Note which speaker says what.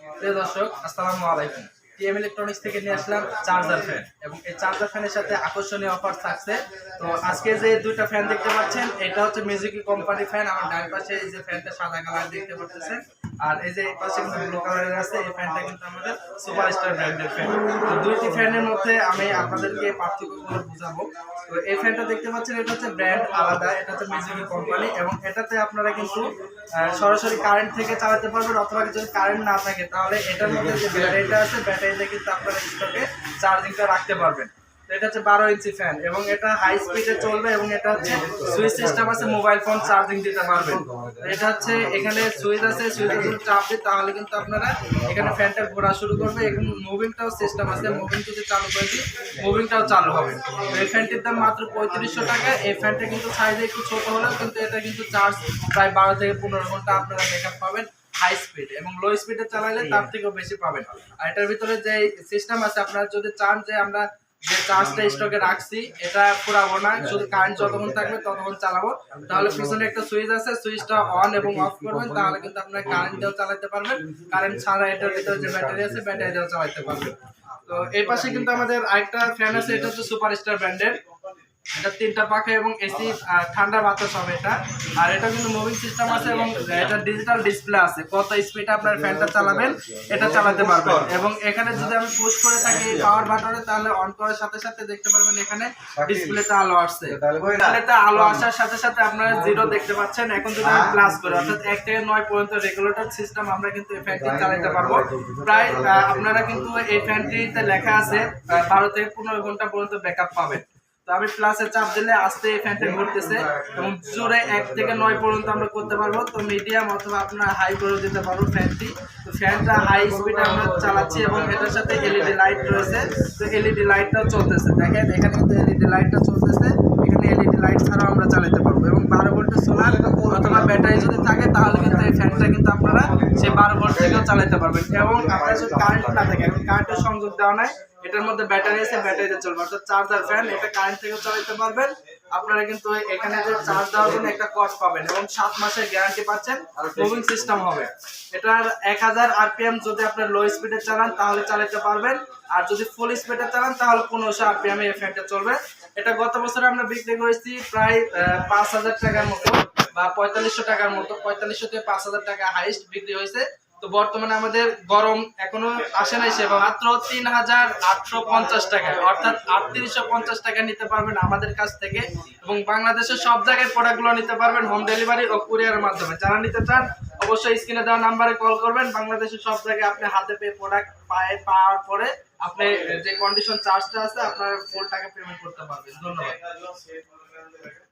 Speaker 1: প্রিয় দর্শক, আসসালামু আলাইকুম। টিএম ইলেকট্রনিক্স থেকে নিয়ে আসলাম চার্জার ফ্যান, এবং এই চার্জার ফ্যানের সাথে আকর্ষণীয় অফার থাকছে। তো আজকে যে দুইটা ফ্যান দেখতে পাচ্ছেন, এটা হচ্ছে মিউজিকি কোম্পানি ফ্যান। আমার ডান পাশে এই যে ফ্যানটা সাদা কালার দেখতে পাচ্ছেন, আর এই যে এই পাশে কিন্তু ব্লু কালারের আছে, এই ফ্যানটা কিন্তু আমাদের সুপারস্টার ব্র্যান্ডের ফ্যান। তো দুইটি ফ্যানের মধ্যে আমি আপনাদেরকে পার্থক্যগুলো বুঝাবো। তো এই ফ্যানটা দেখতে পাচ্ছেন, এটা হচ্ছে ব্র্যান্ড আলাদা, এটা হচ্ছে মিউজিকি কোম্পানি, এবং এটাতে আপনারা কিন্তু সরাসরি কারেন্ট থেকে চালাতে পারবেন, অথবা যদি কারেন্ট না থাকে তাহলে এটার মধ্যে যে ব্যাটারিটা আছে, ব্যাটারিতে কিন্তু আপনারা স্টকে চার্জিংটা রাখতে পারবেন। তো এটা হচ্ছে 12 ইঞ্চি ফ্যান, এবং এটা হাই স্পিডে চলবে, এবং এটা হচ্ছে সুইচ সিস্টেম আছে, মোবাইল ফোন চার্জিং দিতে পারবেন। এটা হচ্ছে এখানে সুইচ আছে, সুইচে যদি চাপ দিই তাহলে কিন্তু আপনারা এখানে ফ্যানটা ঘোরা শুরু করবে, এবং মুভিংটাও সিস্টেম আছে, মুভিং যদি চালু করে দিই মুভিংটাও চালু হবে। তো এই ফ্যানটির দাম মাত্র 3500 টাকা। এই ফ্যানটা কিন্তু সাইজে একটু ছোট হলেও কিন্তু এটা কিন্তু চার্জ প্রায় 12 থেকে 15 ঘন্টা আপনারা ব্যাকআপ পাবেন হাই স্পিড, এবং লো স্পিডে চালালে তার থেকেও বেশি পাবেন। আর এটার ভিতরে যে সিস্টেম আছে, আপনারা যদি চান যে আমরা যে চার্জটা স্টকে রাখছি এটা পুরাবো না, শুধু কারেন্ট যতক্ষণ থাকবে ততক্ষণ চালাবো, তাহলে পিছনে একটা সুইচ আছে, সুইচটা অন এবং অফ করবেন, তাহলে কিন্তু আপনারা কারেন্ট দিয়েও চালাতে পারবেন, কারেন্ট ছাড়া এটার ভিতরে যে ব্যাটারি আছে ব্যাটারি দিয়েও চালাতে পারবেন। তো এই পাশে কিন্তু আমাদের আরেকটা ফ্যান আছে, এটা হচ্ছে সুপারস্টার ব্র্যান্ডের। এটা 3টা পাখা এবং এসি ঠান্ডা বাতাস হবে এটা। আর এটা কিন্তু মুভিং সিস্টেম আছে, এবং এটা ডিজিটাল ডিসপ্লে আছে, কত স্পিডে আপনার ফ্যানটা চালাবেন এটা চালাতে পারবেন। এবং এখানে যদি আমি পুশ করে থাকি পাওয়ার বাটনে, তাহলে অন করার সাথে সাথে দেখতে পারবেন এখানে ডিসপ্লেতে আলো আসছে। ডিসপ্লেতে আলো আসার সাথে সাথে আপনারা জিরো দেখতে পাচ্ছেন। এখন যদি আমি প্লাস করি, অর্থাৎ 1 থেকে 9 পর্যন্ত রেগুলেটর সিস্টেম আমরা কিন্তু এই ফ্যানটি চালাতে পারবো। প্রায় আপনারা কিন্তু এই ফ্যানটিতে লেখা আছে 12 থেকে 15 ঘন্টা পর্যন্ত ব্যাকআপ পাবেন। তো আমি প্লাসে চাপ দিলে আস্তে এই ফ্যানটা ঘুরতেছে, এবং জোরে 1 থেকে 9 পর্যন্ত আমরা করতে পারবো। তো মিডিয়াম অথবা আপনার হাই করে দিতে পারবো ফ্যানটি। তো ফ্যানটা হাই স্পিডে আমরা চালাচ্ছি, এবং এটার সাথে এলইডি লাইট রয়েছে। তো এলইডি লাইটটাও চলতেছে, দেখেন এখানে কিন্তু এলইডি লাইটটা চলতেছে, এখানে এলইডি লাইট ছাড়াও আমরা চালাতে পারবো। এবং 12 ভোল্টের সোলার অথবা ব্যাটারি যদি থাকে তাহলে কিন্তু এই ফ্যানটা কিন্তু আপনারা সেই 12 ভোল্ট থেকেও চালাতে পারবেন। এবং আপনার যদি কারেন্ট না থাকে, এখন কারেন্টের সংযোগ দেওয়া নাই, এটার মধ্যে ব্যাটারি আছে, ব্যাটারিতে চলবে, অর্থাৎ চার্জার ফ্যান, এটা কারেন্ট থেকেও চালাতে পারবেন। আপনারা কিন্তু এখানে যে চার্জ দেওয়ার জন্য একটা কস্ট পাবেন, এবং 7 মাসের গ্যারান্টি পাচ্ছেন। মুভিং সিস্টেম হবে, এটার 1000 আরপিএম যদি আপনার লো স্পিডে চালান তাহলে চালাতে পারবেন, আর যদি ফুল স্পিডে চালান তাহলে 1500 আরপিএম এই ফ্যানটা চলবে। এটা গত বছর আমরা বিক্রি করেছি প্রায় 5000 টাকার মতো, বা 4500 টাকার মতো, 4500 থেকে 5000 টাকা হাইস্ট বিক্রি হয়েছে। তো বর্তমানে আমাদের গরম এখনো আসে নাই, সে মাত্র 3850 টাকা, অর্থাৎ 3850 টাকা নিতে পারবেন আমাদের কাছ থেকে। এবং বাংলাদেশের সব জায়গায় প্রোডাক্টগুলো নিতে পারবেন হোম ডেলিভারি ও কুরিয়ারের মাধ্যমে। যারা নিতে চান অবশ্যই স্ক্রিনে দেওয়া নাম্বারে কল করবেন। বাংলাদেশের সব জায়গায় আপনি হাতে পেয়ে প্রোডাক্ট পাওয়ার পরে আপনি যে কন্ডিশন চার্জটা আছে আপনার ফুল টাকা পেমেন্ট করতে পারবেন। ধন্যবাদ।